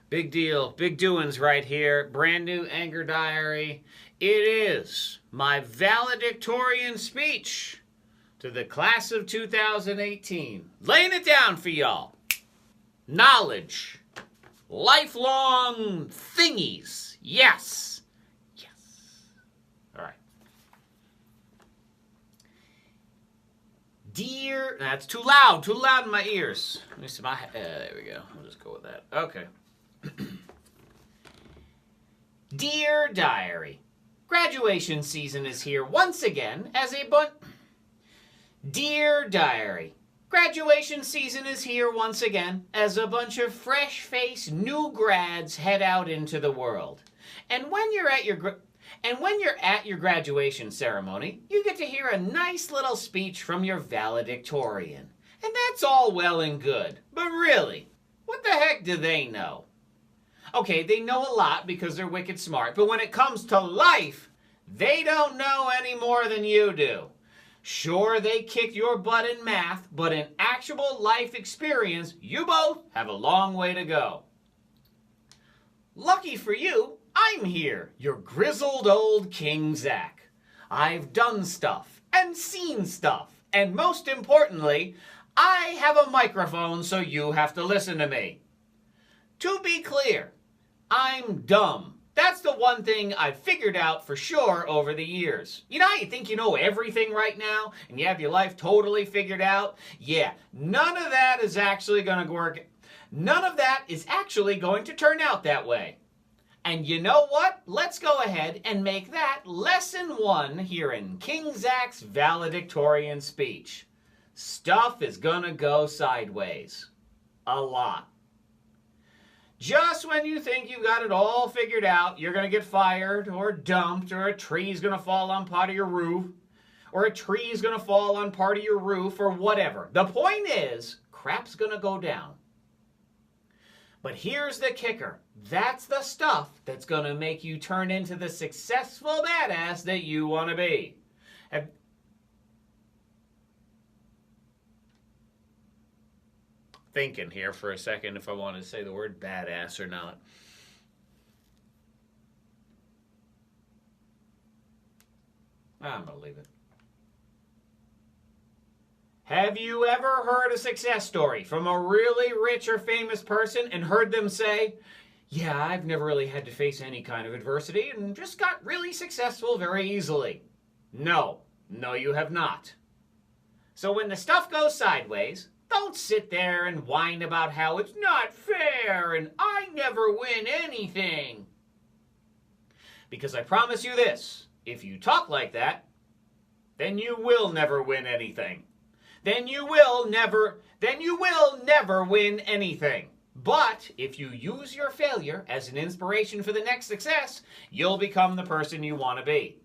Big deal, big doings right here. Brand new anger diary. It is my valedictorian speech to the class of 2018. Laying it down for y'all. Knowledge. Lifelong thingies. Yes. Yes. All right. Dear, that's too loud in my ears. Let me see my, there we go. I'll just go with that. Okay. Dear Diary, graduation season is here once again as a Dear Diary, graduation season is here once again as a bunch of fresh-faced new grads head out into the world. And when you're at your graduation ceremony, you get to hear a nice little speech from your valedictorian. And that's all well and good. But really, what the heck do they know? Okay, they know a lot because they're wicked smart, but when it comes to life, they don't know any more than you do. Sure, they kicked your butt in math, but in actual life experience, you both have a long way to go. Lucky for you, I'm here, your grizzled old King Zack. I've done stuff and seen stuff, and most importantly, I have a microphone so you have to listen to me. To be clear, I'm dumb. That's the one thing I've figured out for sure over the years. You know how you think you know everything right now and you have your life totally figured out? Yeah, none of that is actually going to work. None of that is actually going to turn out that way. And you know what? Let's go ahead and make that lesson 1 here in King Zack's valedictorian speech. Stuff is gonna go sideways. A lot. Just when you think you've got it all figured out, you're going to get fired or dumped, or a tree's going to fall on part of your roof, or a tree's going to fall on part of your roof, or whatever. The point is, crap's going to go down. But here's the kicker. That's the stuff that's going to make you turn into the successful badass that you want to be. Thinking here for a second if I want to say the word badass or not. I'm going to leave it. Have you ever heard a success story from a really rich or famous person and heard them say, yeah, I've never really had to face any kind of adversity and just got really successful very easily? No, you have not. So when the stuff goes sideways, don't sit there and whine about how it's not fair and I never win anything. Because I promise you this, if you talk like that, then you will never win anything. Then you will never win anything. But if you use your failure as an inspiration for the next success, you'll become the person you want to be.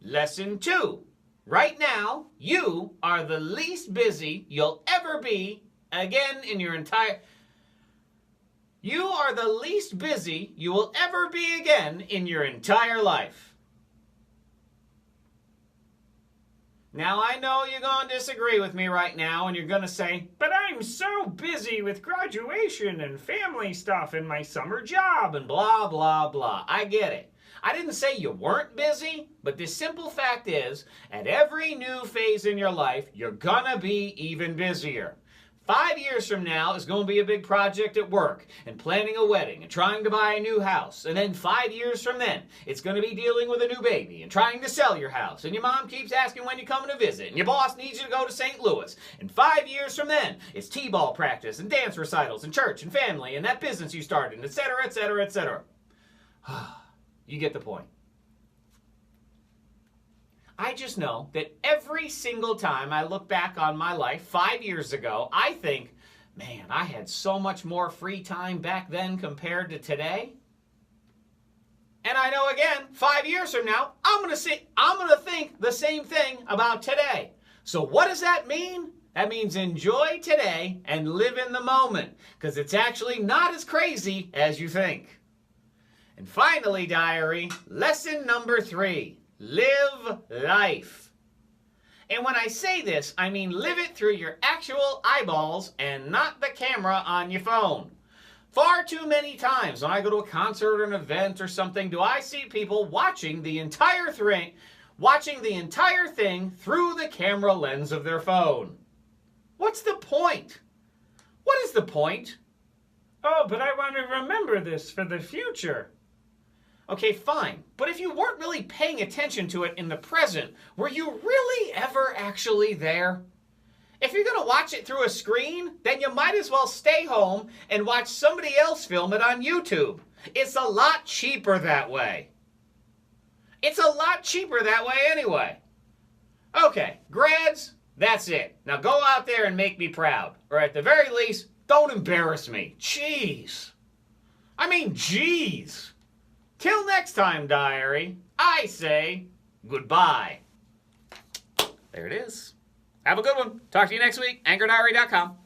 Lesson 2. Right now, you are the least busy you'll ever be again in your entire... You are the least busy you will ever be again in your entire life. Now, I know you're going to disagree with me right now, and you're going to say, but I'm so busy with graduation and family stuff and my summer job and blah, blah, blah. I get it. I didn't say you weren't busy, but the simple fact is, at every new phase in your life, you're gonna be even busier. 5 years from now is going to be a big project at work and planning a wedding and trying to buy a new house. And then 5 years from then, it's going to be dealing with a new baby and trying to sell your house. And your mom keeps asking when you're coming to visit. And your boss needs you to go to St. Louis. And 5 years from then, it's t-ball practice and dance recitals and church and family and that business you started, etc., etc., etc. You get the point. I just know that every single time I look back on my life 5 years ago, I think, man, I had so much more free time back then compared to today. And I know again, 5 years from now, I'm going to think the same thing about today. So what does that mean? That means enjoy today and live in the moment, because it's actually not as crazy as you think. And finally, diary, lesson number 3. Live life. And when I say this, I mean live it through your actual eyeballs and not the camera on your phone. Far too many times when I go to a concert or an event or something do I see people watching the entire thing through the camera lens of their phone. What's the point? What is the point? Oh, but I want to remember this for the future. Okay, fine. But if you weren't really paying attention to it in the present, were you really ever actually there? If you're going to watch it through a screen, then you might as well stay home and watch somebody else film it on YouTube. It's a lot cheaper that way. It's a lot cheaper that way anyway. Okay, grads, that's it. Now go out there and make me proud. Or at the very least, don't embarrass me. Jeez. I mean, jeez. Till next time, diary, I say goodbye. There it is. Have a good one. Talk to you next week. AnchorDiary.com.